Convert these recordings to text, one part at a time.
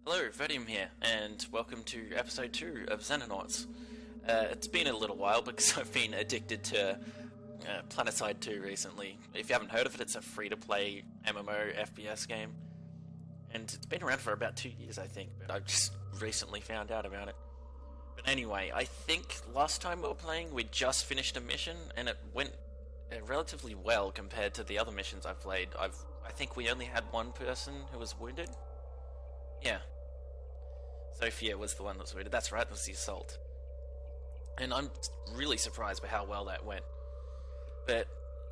Hello, Vedium here, and welcome to episode 2 of Xenonauts. It's been a little while because I've been addicted to Planetside 2 recently. If you haven't heard of it, it's a free-to-play MMO FPS game. And it's been around for about 2 years, I think, but I've just recently found out about it. But anyway, I think last time we were playing, we just finished a mission, and it went relatively well compared to the other missions I've played. I think we only had one person who was wounded. Yeah. Sophia was the one that was wounded. That's right, it was the assault. And I'm really surprised by how well that went. But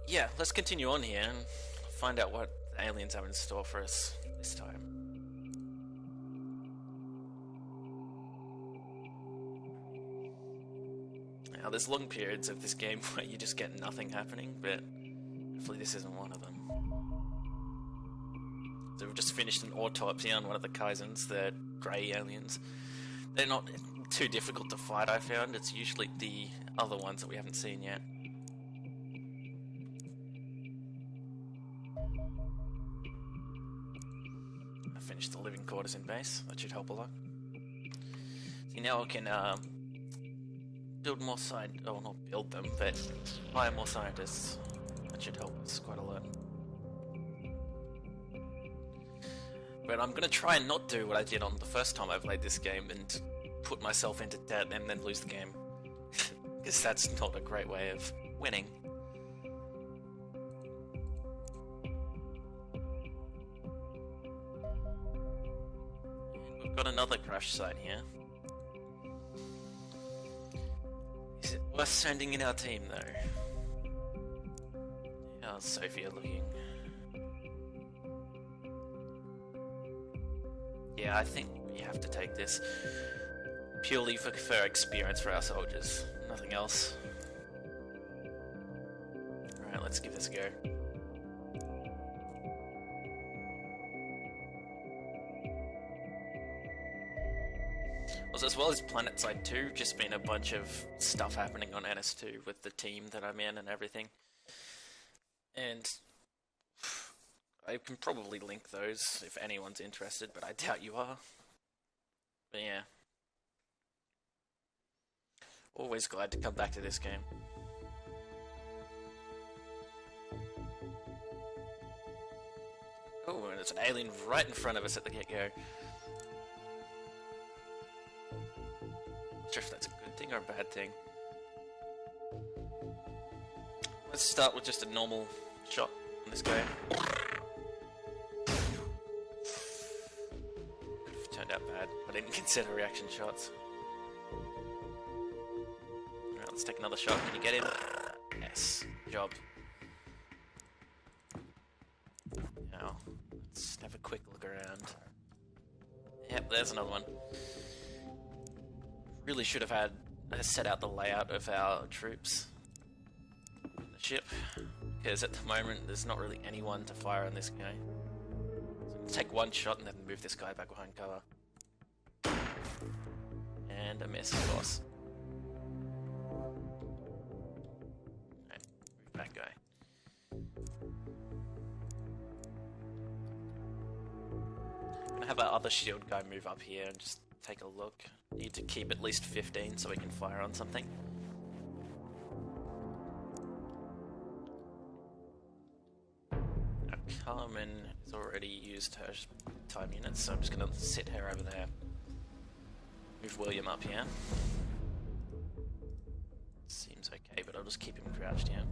yeah, let's continue on here and find out what the aliens have in store for us this time. Now, there's long periods of this game where you just get nothing happening, but hopefully this isn't one of them. So we've just finished an autopsy on one of the Kaizens, the grey aliens. They're not too difficult to fight, I found. It's usually the other ones that we haven't seen yet. I finished the living quarters in base. That should help a lot. See, now I can build more oh, not build them, but hire more scientists. That should help us quite a lot. But I'm going to try and not do what I did on the first time I played this game and put myself into debt and then lose the game. Because that's not a great way of winning. And we've got another crash site here. Is it worth sending in our team though? How's Sophia looking? Yeah, I think we have to take this purely for experience for our soldiers, nothing else. Alright, let's give this a go. Also, as well as Planetside 2, just been a bunch of stuff happening on NS2 with the team that I'm in and everything. And I can probably link those if anyone's interested, but I doubt you are. But yeah. Always glad to come back to this game. Oh, and there's an alien right in front of us at the get-go. Not sure if that's a good thing or a bad thing. Let's start with just a normal shot on this guy. Turned out bad. I didn't consider reaction shots. Alright, let's take another shot. Can you get him? Yes. Good job. Now, let's have a quick look around. Yep, there's another one. Really should have had set out the layout of our troops in the ship, because at the moment there's not really anyone to fire on this guy. Take one shot and then move this guy back behind cover. And a miss, of course. Alright, move that guy. I'm gonna have our other shield guy move up here and just take a look. Need to keep at least 15 so we can fire on something. Carmen has already used her time units, so I'm just going to sit her over there. Move William up here. Seems okay, but I'll just keep him crouched here.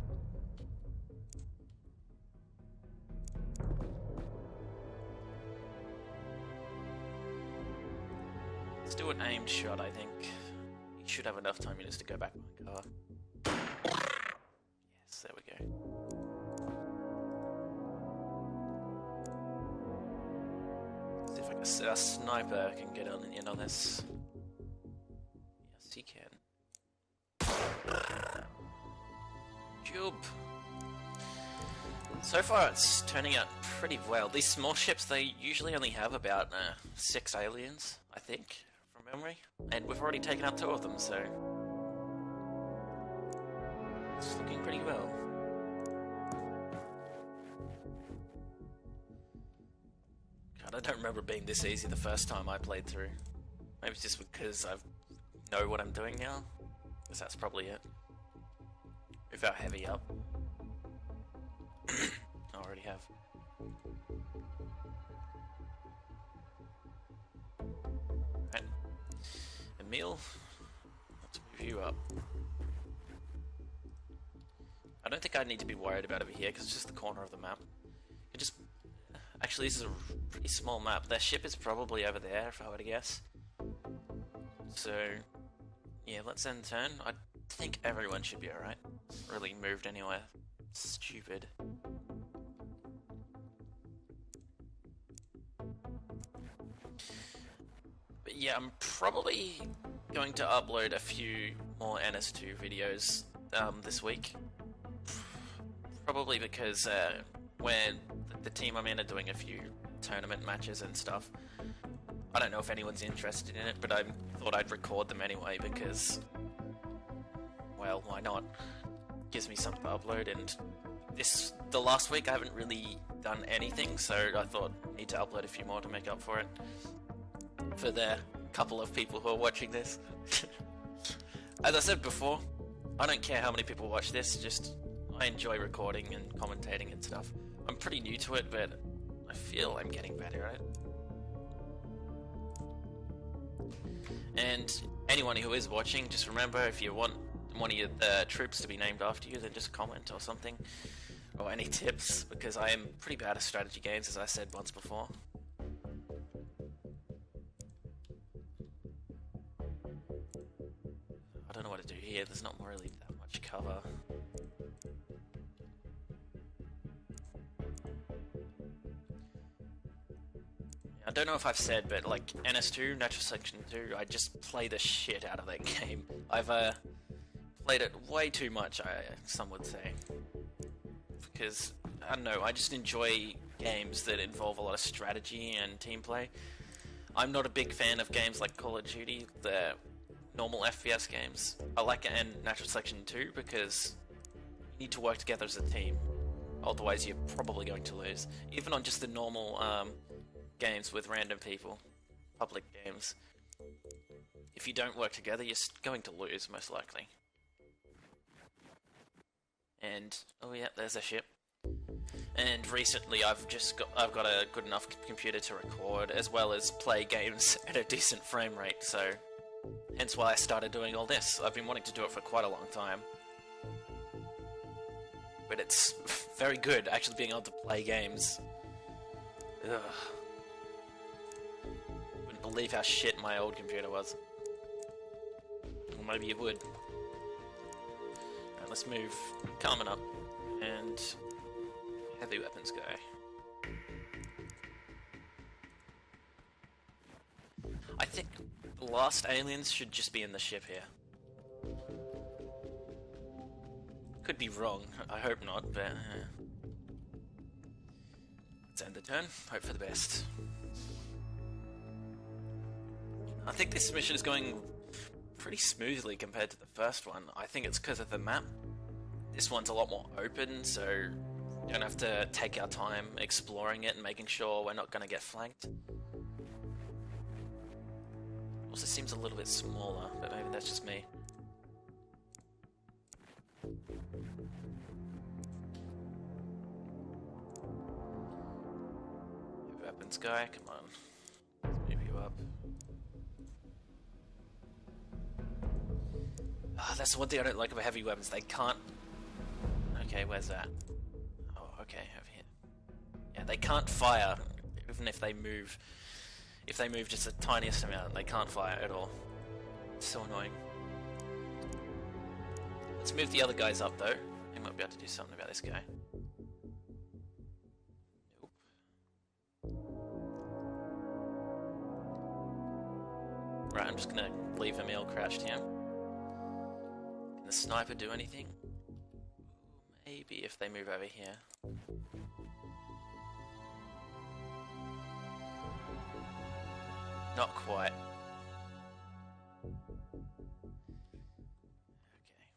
Let's do an aimed shot, I think. You should have enough time units to go back behind cover. Yes, there we go. A sniper can get in on this. Yes, he can. Jub. So far, it's turning out pretty well. These small ships, they usually only have about 6 aliens, I think, from memory. And we've already taken out 2 of them, so it's looking pretty well. God, I don't remember it being this easy the first time I played through. Maybe it's just because I know what I'm doing now. Guess that's probably it. Move our heavy up. I already have. Right. Emil, let's move you up. I don't think I need to be worried about over here because it's just the corner of the map. You just... Actually, this is a pretty small map. Their ship is probably over there, if I were to guess. So, yeah, let's end turn. I think everyone should be alright. Really moved anywhere stupid. But yeah, I'm probably going to upload a few more NS2 videos this week. Probably because when the team I'm in are doing a few tournament matches and stuff. I don't know if anyone's interested in it, but I thought I'd record them anyway because, well, why not? Gives me something to upload, and the last week I haven't really done anything, so I thought I need to upload a few more to make up for it. For the couple of people who are watching this. As I said before, I don't care how many people watch this, just I enjoy recording and commentating and stuff. I'm pretty new to it, but I feel I'm getting better at it. And anyone who is watching, just remember, if you want one of the troops to be named after you, then just comment or something. Or any tips, because I am pretty bad at strategy games, as I said once before. I don't know what to do here, there's not really that much cover. I don't know if I've said, but like NS2, Natural Selection 2, I just play the shit out of that game. I've played it way too much, some would say. Because, I don't know, I just enjoy games that involve a lot of strategy and team play. I'm not a big fan of games like Call of Duty, the normal FPS games. I like it in Natural Selection 2 because you need to work together as a team. Otherwise you're probably going to lose. Even on just the normal games with random people, public games. If you don't work together, you're going to lose, most likely. And, oh yeah, there's a ship. And recently I've got a good enough computer to record, as well as play games at a decent frame rate, so hence why I started doing all this. I've been wanting to do it for quite a long time. But it's very good, actually being able to play games. Ugh. Wouldn't believe how shit my old computer was. Or maybe you would. Right, let's move Carmen up, and heavy weapons guy. I think the last aliens should just be in the ship here. Could be wrong, I hope not, but let's end the turn, hope for the best. I think this mission is going pretty smoothly compared to the first one. I think it's because of the map. This one's a lot more open, so we don't have to take our time exploring it and making sure we're not going to get flanked. Also seems a little bit smaller, but maybe that's just me. Weapons guy, come on. Let's move you up. Ah, that's the one thing I don't like about heavy weapons. They can't... Okay, where's that? Oh, okay, over here. Yeah, they can't fire, even if they move. If they move just the tiniest amount, they can't fire at all. It's so annoying. Let's move the other guys up, though. We might be able to do something about this guy. Nope. Right, I'm just gonna leave Emil crouched here. Can the sniper do anything? Maybe if they move over here. Not quite. Okay.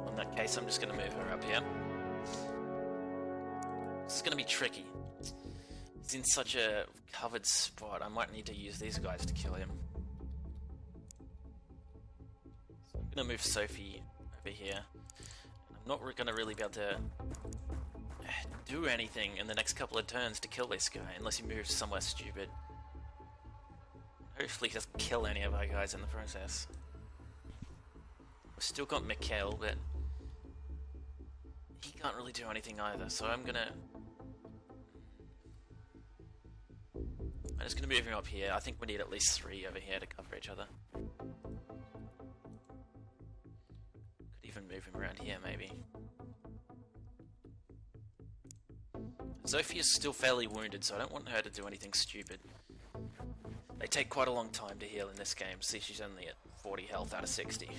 In that case, I'm just going to move her up here. This is going to be tricky. He's in such a covered spot. I might need to use these guys to kill him. So I'm going to move Sophie over here. I'm not going to really be able to do anything in the next couple of turns to kill this guy, unless he moves somewhere stupid. Hopefully he doesn't kill any of our guys in the process. We've still got Mikhail, but he can't really do anything either, so I'm just gonna move him up here. I think we need at least 3 over here to cover each other. Could even move him around here, maybe. Sophie is still fairly wounded, so I don't want her to do anything stupid. They take quite a long time to heal in this game. See, she's only at 40 health out of 60.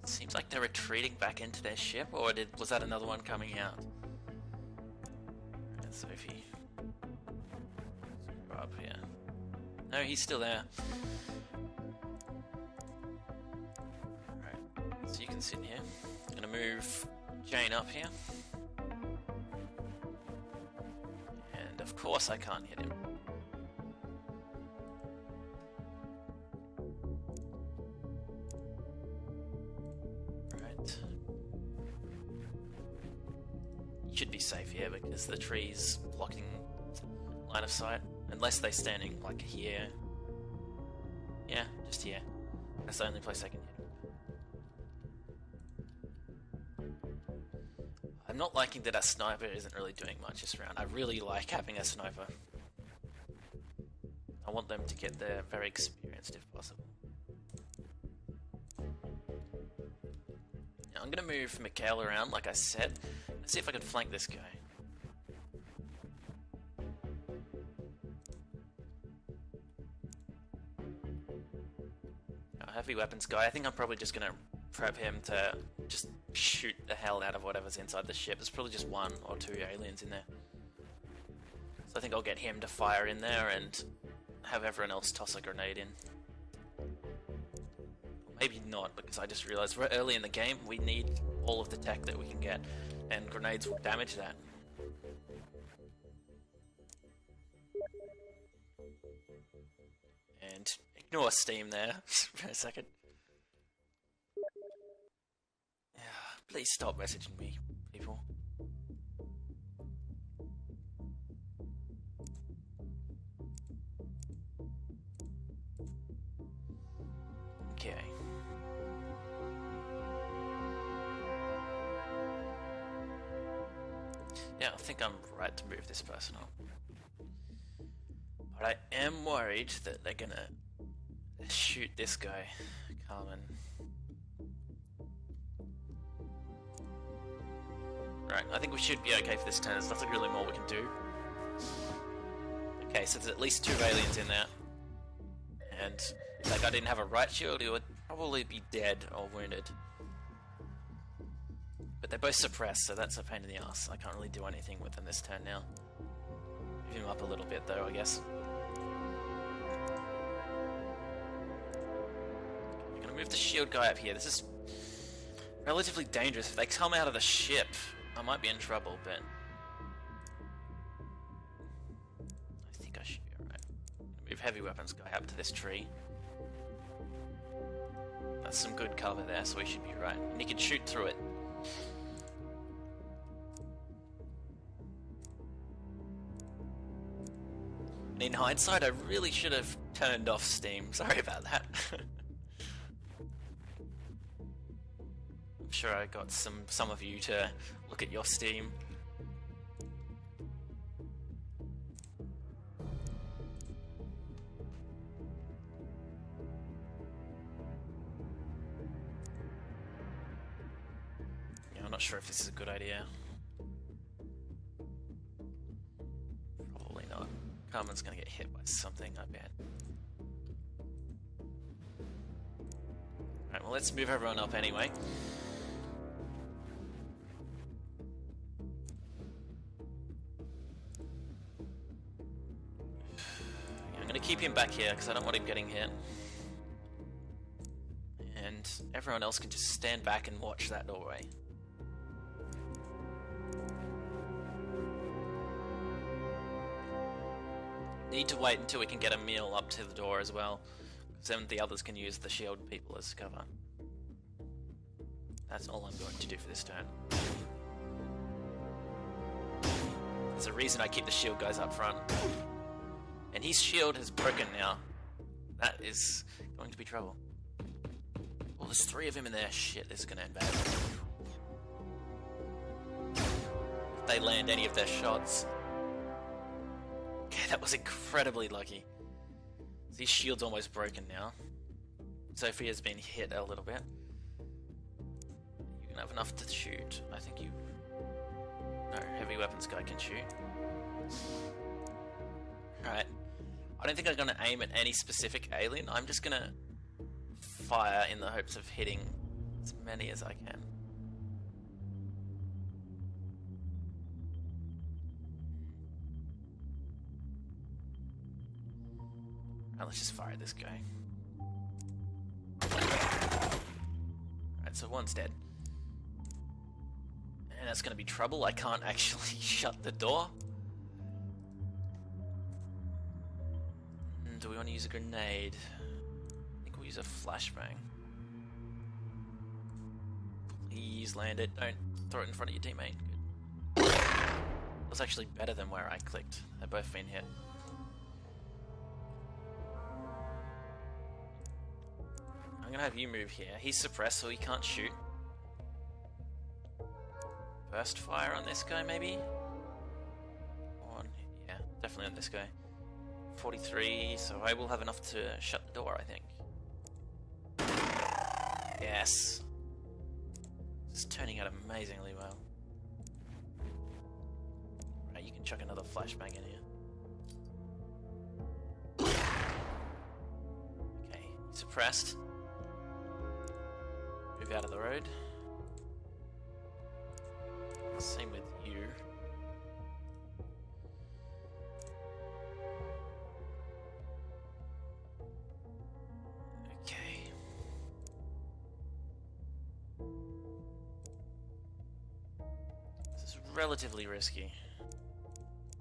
It seems like they're retreating back into their ship, or was that another one coming out? Right, Sophie. Go up here. No, he's still there. Alright, so you can sit here. I'm gonna move Jane up here. And of course I can't hit him. Right. You should be safe here because the tree's blocking line of sight. Unless they're standing like here. Yeah, just here. That's the only place I can hit him. I'm not liking that our sniper isn't really doing much this round. I really like having a sniper. I want them to get there very experienced if possible. Now I'm going to move Mikhail around like I said. Let's see if I can flank this guy. Our heavy weapons guy, I think I'm probably just going to prep him to just shoot the hell out of whatever's inside the ship. There's probably just 1 or 2 aliens in there. So I think I'll get him to fire in there and have everyone else toss a grenade in. Maybe not, because I just realized we're early in the game, we need all of the tech that we can get, and grenades will damage that. And ignore Steam there for a second. Please stop messaging me, people. Okay. Yeah, I think I'm right to move this person up. But I am worried that they're gonna shoot this guy, Carmen. Right, I think we should be okay for this turn. There's nothing really more we can do. Okay, so there's at least 2 aliens in there. And if that guy didn't have a right shield, he would probably be dead or wounded. But they're both suppressed, so that's a pain in the ass. I can't really do anything with them this turn now. Move him up a little bit though, I guess. I'm gonna move the shield guy up here. This is relatively dangerous. If they come out of the ship, I might be in trouble, but I think I should be alright. Move heavy weapons guy up to this tree. That's some good cover there, so we should be right. And he can shoot through it. And in hindsight, I really should have turned off Steam. Sorry about that. I'm sure I got some of you to look at your Steam. Yeah, I'm not sure if this is a good idea. Probably not. Carmen's gonna get hit by something, I bet. Alright, well let's move everyone up anyway. I'm gonna keep him back here because I don't want him getting hit. And everyone else can just stand back and watch that doorway. Need to wait until we can get a meal up to the door as well, because then the others can use the shield people as cover. That's all I'm going to do for this turn. There's a reason I keep the shield guys up front. And his shield is broken now. That is going to be trouble. Well, there's 3 of him in there. Shit, this is going to end bad. If they land any of their shots. Okay, that was incredibly lucky. His shield's almost broken now. Sophia's been hit a little bit. You can have enough to shoot. I think you... No, heavy weapons guy can shoot. Alright. I don't think I'm going to aim at any specific alien. I'm just going to fire in the hopes of hitting as many as I can. Alright, let's just fire at this guy. Alright, so one's dead. And that's going to be trouble. I can't actually shut the door. Do we want to use a grenade? I think we'll use a flashbang. Please land it. Don't throw it in front of your teammate. Good. That was actually better than where I clicked. They've both been hit. I'm gonna have you move here. He's suppressed, so he can't shoot. Burst fire on this guy, maybe? Yeah, definitely on this guy. 43, so I will have enough to shut the door, I think. Yes. This is turning out amazingly well. Right, you can chuck another flashbang in here. Okay, suppressed. Move out of the road. Same with you. Okay. This is relatively risky.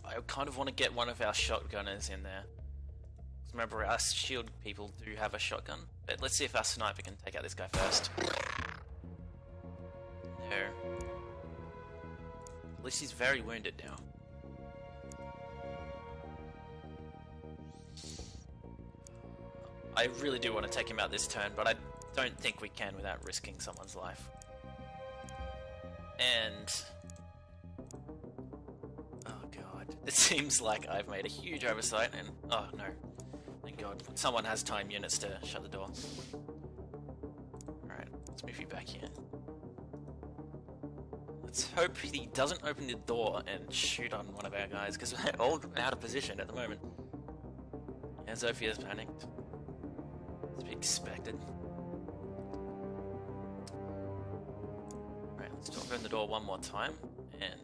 I kind of want to get one of our shotgunners in there. Remember, our shield people do have a shotgun. But let's see if our sniper can take out this guy first. No. At least he's very wounded now. I really do want to take him out this turn, but I don't think we can without risking someone's life. And... oh god. It seems like I've made a huge oversight and... oh no. Thank god. Someone has time units to shut the door. Alright, let's move you back here. Let's hope he doesn't open the door and shoot on one of our guys, because we're all out of position at the moment. Yeah, Zophia's panicked. It's to be expected. Alright, let's open the door one more time, and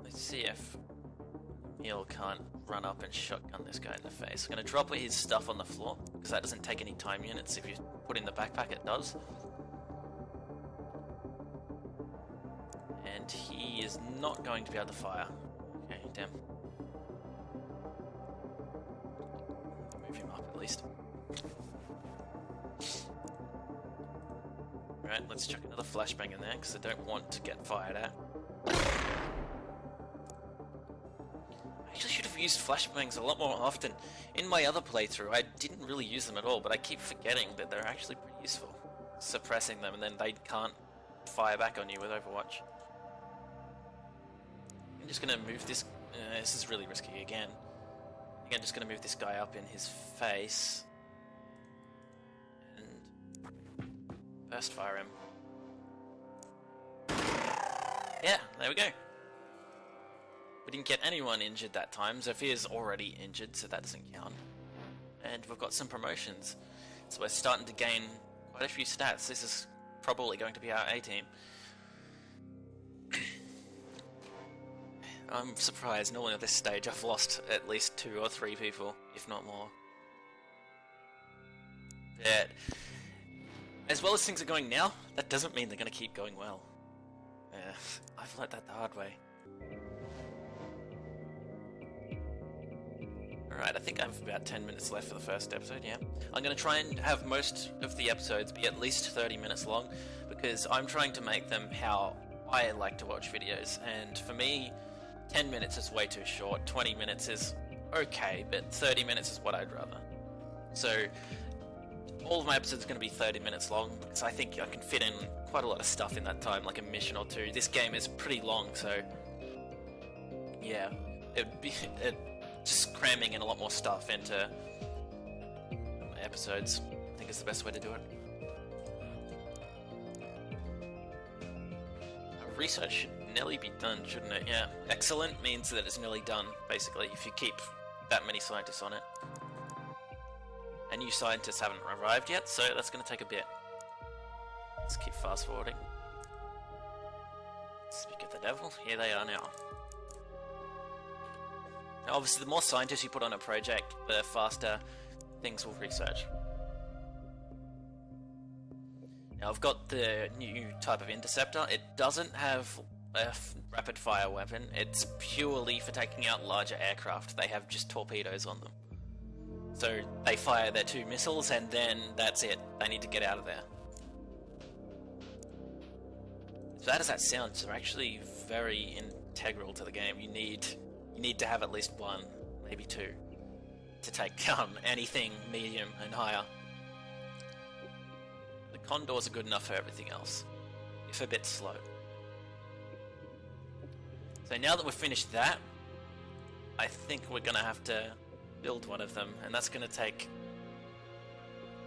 let's see if Neil can't run up and shotgun this guy in the face. I'm going to drop his stuff on the floor, because that doesn't take any time units. If you put in the backpack, it does. And he is not going to be able to fire. Okay, damn. Move him up at least. Right, let's chuck another flashbang in there, because I don't want to get fired at. I actually should have used flashbangs a lot more often. In my other playthrough, I didn't really use them at all, but I keep forgetting that they're actually pretty useful. Suppressing them, and then they can't fire back on you with Overwatch. I'm just gonna move this... this is really risky again. I think I'm just gonna move this guy up in his face. And... burst fire him. Yeah, there we go. We didn't get anyone injured that time. Zophia's already injured, so that doesn't count. And we've got some promotions. So we're starting to gain quite a few stats. This is probably going to be our A-team. I'm surprised. Normally at this stage I've lost at least 2 or 3 people, if not more. But as well as things are going now, that doesn't mean they're going to keep going well. I've learnt that the hard way. Alright, I think I have about 10 minutes left for the first episode, yeah. I'm going to try and have most of the episodes be at least 30 minutes long, because I'm trying to make them how I like to watch videos, and for me, 10 minutes is way too short, 20 minutes is okay, but 30 minutes is what I'd rather. So, all of my episodes are going to be 30 minutes long, because I think I can fit in quite a lot of stuff in that time, like a mission or two. This game is pretty long, so yeah, just cramming in a lot more stuff into my episodes, I think is the best way to do it. Research should nearly be done, shouldn't it? Yeah. Excellent means that it's nearly done, basically, if you keep that many scientists on it. And new scientists haven't arrived yet, so that's going to take a bit. Let's keep fast forwarding. Speak of the devil, here they are now. Now obviously the more scientists you put on a project, the faster things will research. Now I've got the new type of interceptor. It doesn't have a rapid fire weapon, it's purely for taking out larger aircraft. They have just torpedoes on them. So they fire their 2 missiles and then that's it. They need to get out of there. As bad as that sounds, they're actually very integral to the game. You need to have at least 1, maybe 2, to take anything medium and higher. The Condors are good enough for everything else, if a bit slow. So now that we've finished that, I think we're going to have to build one of them, and that's going to take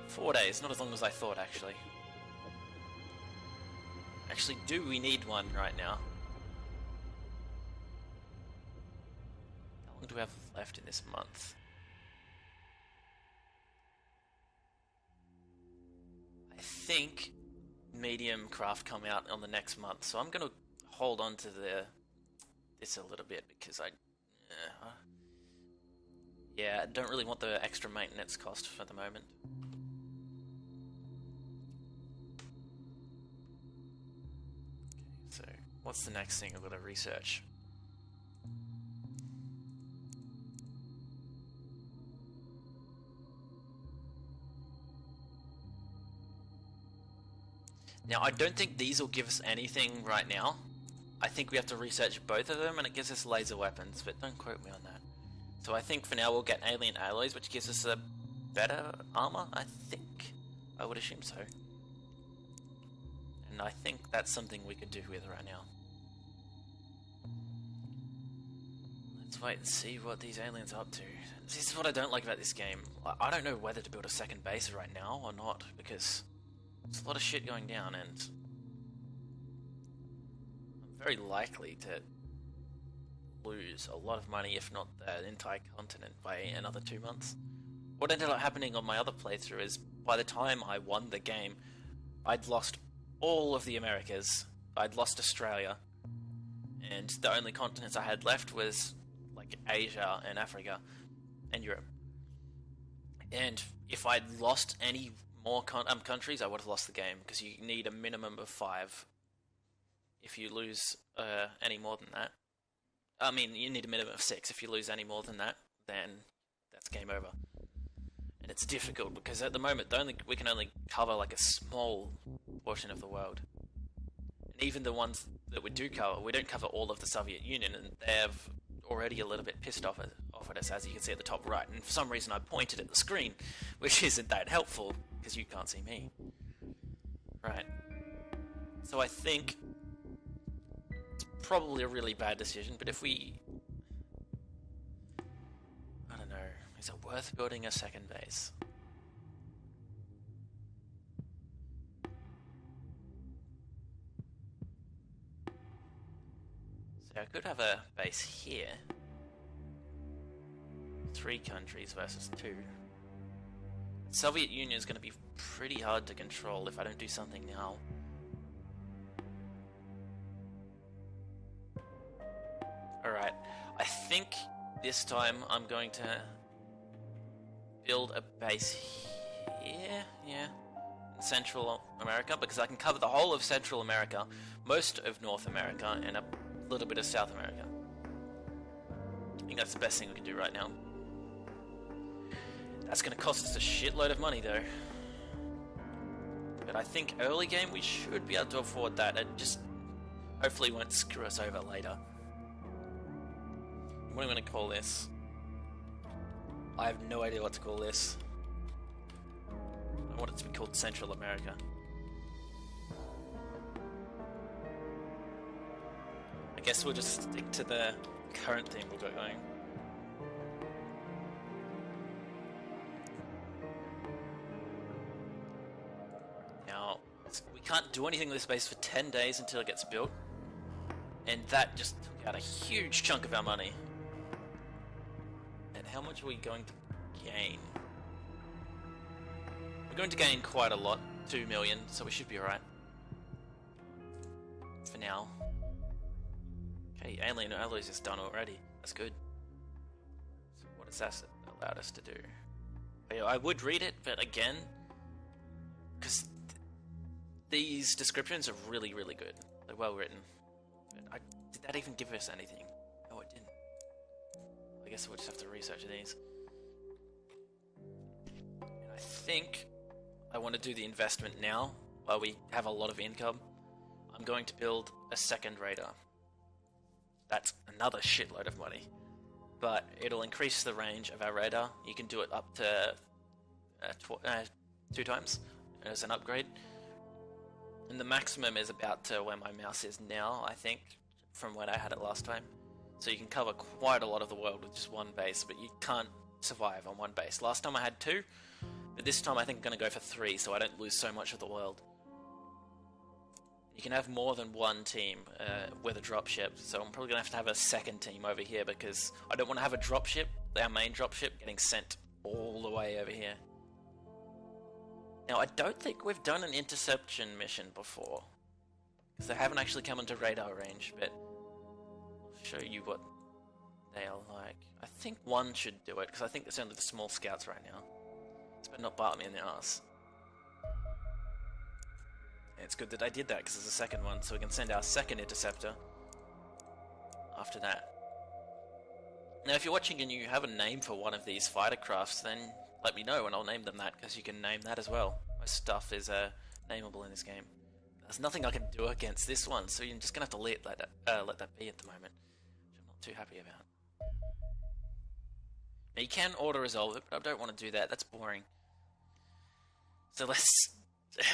4 days, not as long as I thought actually. Actually, do we need one right now? How long do we have left in this month? I think medium craft come out on the next month, so I'm going to hold on to this a little bit because I don't really want the extra maintenance cost for the moment. So, what's the next thing I've got to research? Now, I don't think these will give us anything right now. I think we have to research both of them, and it gives us laser weapons, but don't quote me on that. So I think for now we'll get alien alloys, which gives us a better armor, I think. I would assume so. And I think that's something we could do with right now. Let's wait and see what these aliens are up to. This is what I don't like about this game. I don't know whether to build a second base right now or not, because there's a lot of shit going down, and I'm very likely to lose a lot of money, if not the entire continent, by another 2 months. What ended up happening on my other playthrough is, by the time I won the game, I'd lost all of the Americas, I'd lost Australia, and the only continents I had left was like Asia and Africa and Europe. And if I'd lost any more countries, I would have lost the game, because you need a minimum of 5. If you lose any more than that, I mean, you need a minimum of 6. If you lose any more than that, then that's game over. And it's difficult, because at the moment we can only cover like a small portion of the world. And even the ones that we do cover, we don't cover all of the Soviet Union, and they're already a little bit pissed off at us, as you can see at the top right. And for some reason I pointed at the screen, which isn't that helpful, because you can't see me. Right. So I think probably a really bad decision, but if we... I don't know, is it worth building a second base? So I could have a base here. 3 countries versus 2. The Soviet Union is going to be pretty hard to control if I don't do something now. Alright, I think this time I'm going to build a base here, yeah, in Central America, because I can cover the whole of Central America, most of North America, and a little bit of South America. I think that's the best thing we can do right now. That's going to cost us a shitload of money though. But I think early game we should be able to afford that. It just hopefully won't screw us over later. What am I going to call this? I have no idea what to call this. I want it to be called Central America. I guess we'll just stick to the current theme we've got going. Now, we can't do anything with this base for 10 days until it gets built. And that just took out a huge chunk of our money. And how much are we going to gain? We're going to gain quite a lot, 2 million, so we should be alright. For now. Okay, alien alloys is done already. That's good. So what has that allowed us to do? I would read it, but again, because these descriptions are really, really good. They're well written. But did that even give us anything? No, it didn't. I guess we'll just have to research these. And I think I want to do the investment now, while we have a lot of income. I'm going to build a second radar. That's another shitload of money. But it'll increase the range of our radar. You can do it up to 2 times as an upgrade. And the maximum is about to where my mouse is now, I think, from when I had it last time. So you can cover quite a lot of the world with just one base, but you can't survive on one base. Last time I had 2, but this time I think I'm going to go for 3 so I don't lose so much of the world. You can have more than one team with a dropship, so I'm probably going to have a second team over here because I don't want to have a dropship, our main dropship, getting sent all the way over here. Now, I don't think we've done an interception mission before, because they haven't actually come into radar range, but I'll show you what they are like. I think 1 should do it, because I think there's only the small scouts right now. It's better not bite me in the ass. It's good that I did that because there's a second one, so we can send our second interceptor after that. Now, if you're watching and you have a name for one of these fighter crafts, then let me know and I'll name them that, because you can name that as well. Most stuff is nameable in this game. There's nothing I can do against this one, so you're just going to have to let that be at the moment, which I'm not too happy about. Now, you can auto-resolve it, but I don't want to do that. That's boring. So let's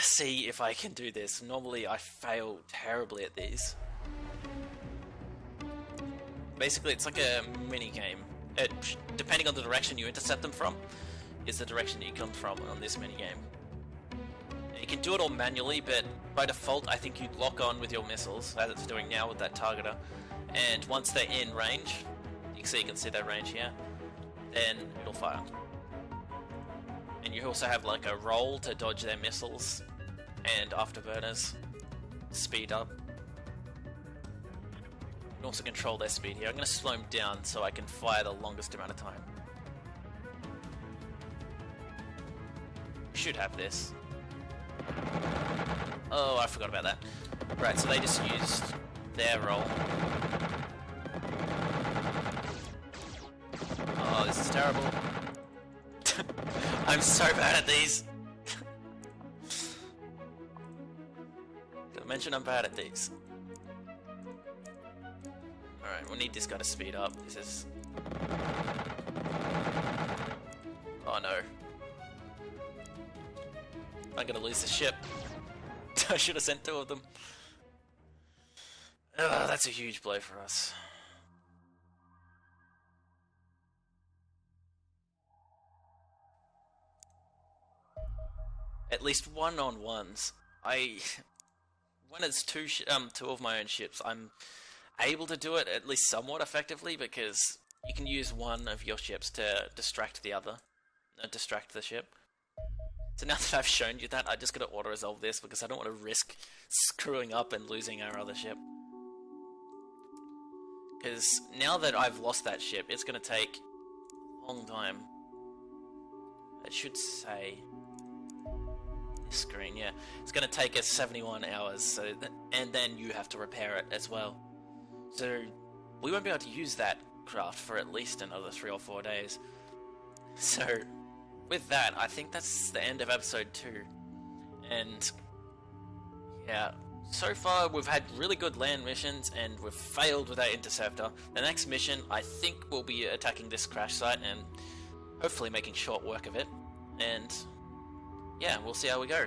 see if I can do this. Normally I fail terribly at these. Basically it's like a mini game. Depending on the direction you intercept them from is the direction that you come from on this mini game. You can do it all manually, but by default I think you lock on with your missiles, as it's doing now with that targeter, and once they're in range, you can see that range here, then it'll fire. And you also have like a roll to dodge their missiles, and afterburners, speed up. You can also control their speed here. I'm going to slow them down so I can fire the longest amount of time. We should have this. Oh, I forgot about that. Right, so they just used their roll. Oh, this is terrible. I'm so bad at these. Did I mention I'm bad at these? Alright, we'll need this guy to speed up. This is... Oh no. I'm gonna lose the ship. I should have sent 2 of them. Ugh, that's a huge blow for us. At least 1-on-1s. When it's 2 of my own ships, I'm able to do it at least somewhat effectively, because you can use one of your ships to distract the other, distract the ship. So now that I've shown you that, I just gotta auto-resolve this because I don't want to risk screwing up and losing our other ship. Because now that I've lost that ship, it's gonna take a long time. It should say... screen, yeah. It's going to take us 71 hours, so and then you have to repair it as well. So we won't be able to use that craft for at least another 3 or 4 days. So with that, I think that's the end of episode 2. And yeah, so far we've had really good land missions and we've failed with our interceptor. The next mission, I think we'll be attacking this crash site and hopefully making short work of it. And yeah, we'll see how we go.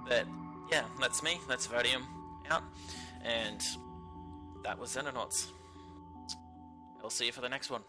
But yeah, that's me, that's Vodium out, and that was Xenonauts. I'll see you for the next one.